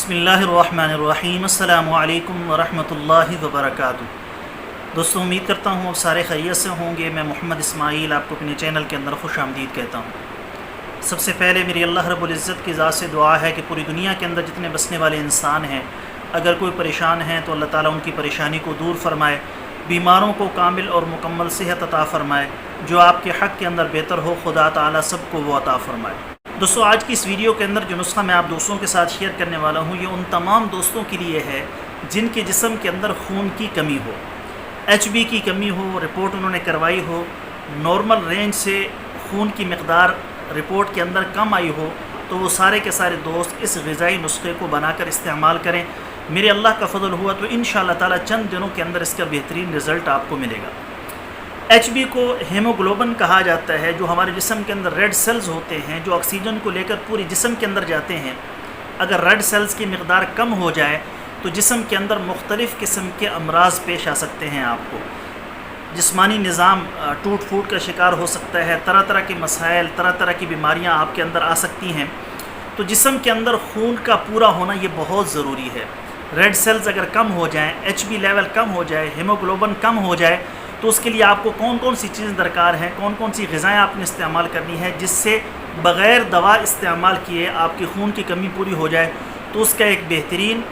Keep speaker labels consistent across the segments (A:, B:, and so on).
A: बिस्मिल्लाहिर्रहमानिर्रहीम। अस्सलामु अलैकुम वरहमतुल्लाहि वबरकातुहू। दोस्तों, उम्मीद करता हूँ आप सारे खैरियत से होंगे। मैं मोहम्मद इस्माइल आपको अपने चैनल के अंदर खुश आमदीद कहता हूँ। सबसे पहले मेरी अल्लाह रब्बुल इज़्ज़त की ज़ात से दुआ है कि पूरी दुनिया के अंदर जितने बसने वाले इंसान हैं, अगर कोई परेशान हैं तो अल्लाह ताला उनकी परेशानी को दूर फरमाए, बीमारों को कामिल और मुकम्मल सेहत अता फ़रमाए, जो आपके हक़ के अंदर बेहतर हो खुदा ताला सबको वो अता फ़रमाए। दोस्तों, आज की इस वीडियो के अंदर जो नुस्खा मैं आप दोस्तों के साथ शेयर करने वाला हूँ, ये उन तमाम दोस्तों के लिए है जिनके जिस्म के अंदर खून की कमी हो, HB की कमी हो, रिपोर्ट उन्होंने करवाई हो, नॉर्मल रेंज से खून की मकदार रिपोर्ट के अंदर कम आई हो, तो वो सारे के सारे दोस्त इस ग़िज़ाई नुस्खे को बनाकर इस्तेमाल करें। मेरे अल्लाह का फ़ज़ल हुआ तो इंशाअल्लाह ताला चंद दिनों के अंदर इसका बेहतरीन रिज़ल्ट आपको मिलेगा। HB को हीमोग्लोबिन कहा जाता है, जो हमारे जिस्म के अंदर रेड सेल्स होते हैं, जो ऑक्सीजन को लेकर पूरे जिस्म के अंदर जाते हैं। अगर रेड सेल्स की मकदार कम हो जाए तो जिस्म के अंदर मुख्तलिफ़ किस्म के अमराज पेश आ सकते हैं। आपको जिस्मानी निज़ाम टूट फूट का शिकार हो सकता है, तरह तरह के मसाइल, तरह तरह की बीमारियां आपके अंदर आ सकती हैं। तो जिस्म के अंदर खून का पूरा होना ये बहुत ज़रूरी है। रेड सेल्स अगर कम हो जाएँ, HB लेवल कम हो जाए, हीमोग्लोबिन कम हो जाए, तो उसके लिए आपको कौन कौन सी चीज़ें दरकार हैं, कौन कौन सी ग़िज़ाएँ आपने इस्तेमाल करनी है, जिससे बग़ैर दवा इस्तेमाल किए आपकी खून की कमी पूरी हो जाए। तो उसका एक बेहतरीन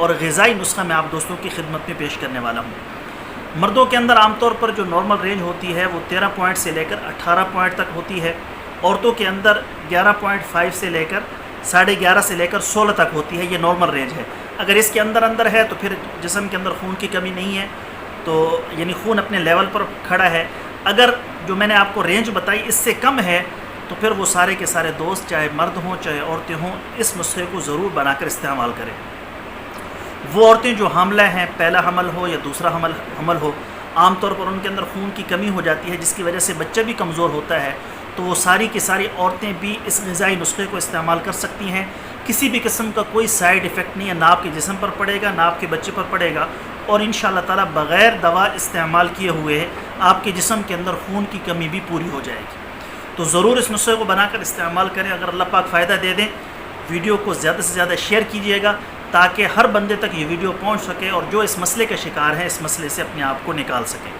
A: और ग़िज़ाई नुस्खा मैं आप दोस्तों की खिदमत में पेश करने वाला हूँ। मर्दों के अंदर आमतौर पर जो नॉर्मल रेंज होती है वो 13 पॉइंट से लेकर 18 पॉइंट तक होती है। औरतों के अंदर 11.5 से लेकर 11.5 से लेकर 16 तक होती है। ये नॉर्मल रेंज है। अगर इसके अंदर है तो फिर जिस्म के अंदर खून की कमी नहीं है, तो यानी खून अपने लेवल पर खड़ा है। अगर जो मैंने आपको रेंज बताई इससे कम है तो फिर वो सारे के सारे दोस्त, चाहे मर्द हों चाहे औरतें हों, इस नुस्खे को ज़रूर बनाकर इस्तेमाल करें। वो औरतें जो हामला हैं, पहला हमल हो या दूसरा हमल हो, आमतौर पर उनके अंदर खून की कमी हो जाती है, जिसकी वजह से बच्चा भी कमज़ोर होता है। तो वो सारी की सारी औरतें भी इस ग़िज़ाई नुस्खे को इस्तेमाल कर सकती हैं। किसी भी किस्म का कोई साइड इफ़ेक्ट नहीं है, ना आपके जिस्म पर पड़ेगा ना आपके बच्चे पर पड़ेगा, और इंशाअल्लाह ताला बग़ैर दवा इस्तेमाल किए हुए आपके जिस्म के अंदर खून की कमी भी पूरी हो जाएगी। तो ज़रूर इस नुस्खे को बनाकर इस्तेमाल करें। अगर अल्लाह पाक फ़ायदा दे दें, वीडियो को ज़्यादा से ज़्यादा शेयर कीजिएगा ताकि हर बंदे तक ये वीडियो पहुँच सके और जो इस मसले के शिकार हैं इस मसले से अपने आप को निकाल सकें।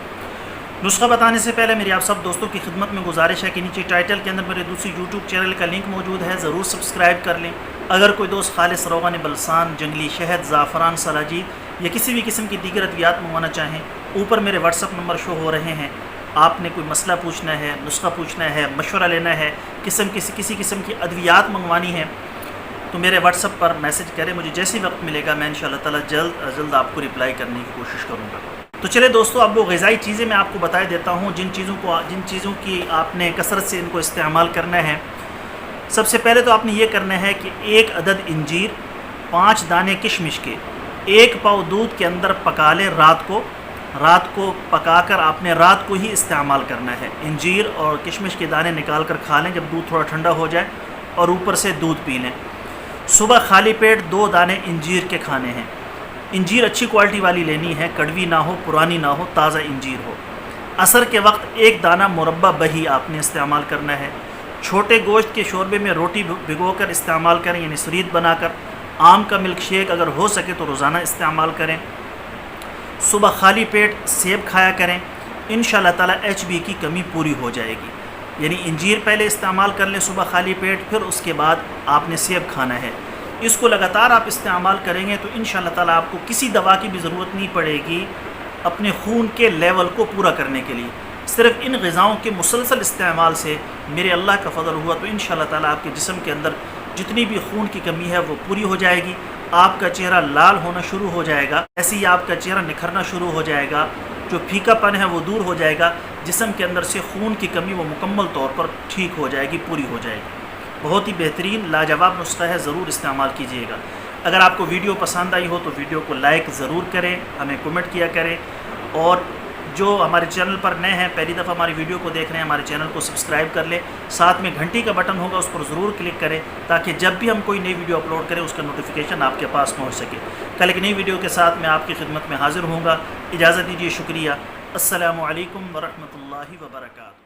A: नुस्खा बताने से पहले मेरी आप सब दोस्तों की खिदमत में गुजारिश है कि नीचे टाइटल के अंदर मेरे दूसरी यूट्यूब चैनल का लिंक मौजूद है, ज़रूर सब्सक्राइब कर लें। अगर कोई दोस्त खालिस रोग़न बलसान, जंगली शहद, ज़ाफ़रान, सलाजीद या किसी भी किस्म की दीगर अद्वियात मंगवाना चाहें, ऊपर मेरे व्हाट्सअप नंबर शो हो रहे हैं। आपने कोई मसला पूछना है, नुस्खा पूछना है, मशवरा लेना है, किसी किस्म की अद्वियात मंगवानी है, तो मेरे व्हाट्सअप पर मैसेज करें। मुझे जैसे वक्त मिलेगा मैं इंशाअल्लाह ताला जल्द आपको रिप्लाई करने की कोशिश करूँगा। तो चले दोस्तों, अब वो ग़िज़ाई चीज़ें मैं आपको बता देता हूँ जिन चीज़ों की आपने कसरत से इनको इस्तेमाल करना है। सबसे पहले तो आपने ये करना है कि 1 अदद इंजीर, 5 दाने किशमिश के, 1 पाव दूध के अंदर पका लें। रात को पकाकर आपने रात को ही इस्तेमाल करना है। इंजीर और किशमिश के दाने निकाल कर खा लें जब दूध थोड़ा ठंडा हो जाए, और ऊपर से दूध पी लें। सुबह खाली पेट 2 दाने इंजीर के खाने हैं। इंजीर अच्छी क्वालिटी वाली लेनी है, कड़वी ना हो, पुरानी ना हो, ताज़ा इंजीर हो। असर के वक्त 1 दाना मुरब्बा बही आपने इस्तेमाल करना है। छोटे गोश्त के शोरबे में रोटी भिगोकर इस्तेमाल करें, यानी सुरीत बनाकर। आम का मिल्क शेक अगर हो सके तो रोज़ाना इस्तेमाल करें। सुबह खाली पेट सेब खाया करें। इंशाअल्लाह ताला HB की कमी पूरी हो जाएगी। यानी इंजीर पहले इस्तेमाल कर लें सुबह खाली पेट, फिर उसके बाद आपने सेब खाना है। इसको लगातार आप इस्तेमाल करेंगे तो इंशाअल्लाह ताला आपको किसी दवा की भी ज़रूरत नहीं पड़ेगी अपने खून के लेवल को पूरा करने के लिए। सिर्फ इन ग़िज़ाओं के मुसलसल इस्तेमाल से मेरे अल्लाह का फ़ज़ल हुआ तो इंशाअल्लाह ताला आपके जिस्म के अंदर जितनी भी खून की कमी है वो पूरी हो जाएगी। आपका चेहरा लाल होना शुरू हो जाएगा, ऐसे ही आपका चेहरा निखरना शुरू हो जाएगा, जो फीकापन है वो दूर हो जाएगा, जिस्म के अंदर से खून की कमी वो मुकम्मल तौर पर ठीक हो जाएगी, पूरी हो जाएगी। बहुत ही बेहतरीन लाजवाब नुस्खा है, ज़रूर इस्तेमाल कीजिएगा। अगर आपको वीडियो पसंद आई हो तो वीडियो को लाइक ज़रूर करें, हमें कमेंट किया करें, और जो हमारे चैनल पर नए हैं, पहली दफ़ा हमारी वीडियो को देख रहे हैं, हमारे चैनल को सब्सक्राइब कर लें। साथ में घंटी का बटन होगा, उस पर ज़रूर क्लिक करें ताकि जब भी हम कोई नई वीडियो अपलोड करें उसका नोटिफिकेशन आपके पास पहुंच सके। कल एक नई वीडियो के साथ मैं आपकी खिदमत में हाज़िर होऊंगा। इजाज़त दीजिए, शुक्रिया। अस्सलामु अलैकुम वरहमतुल्लाहि वबरकातुहू।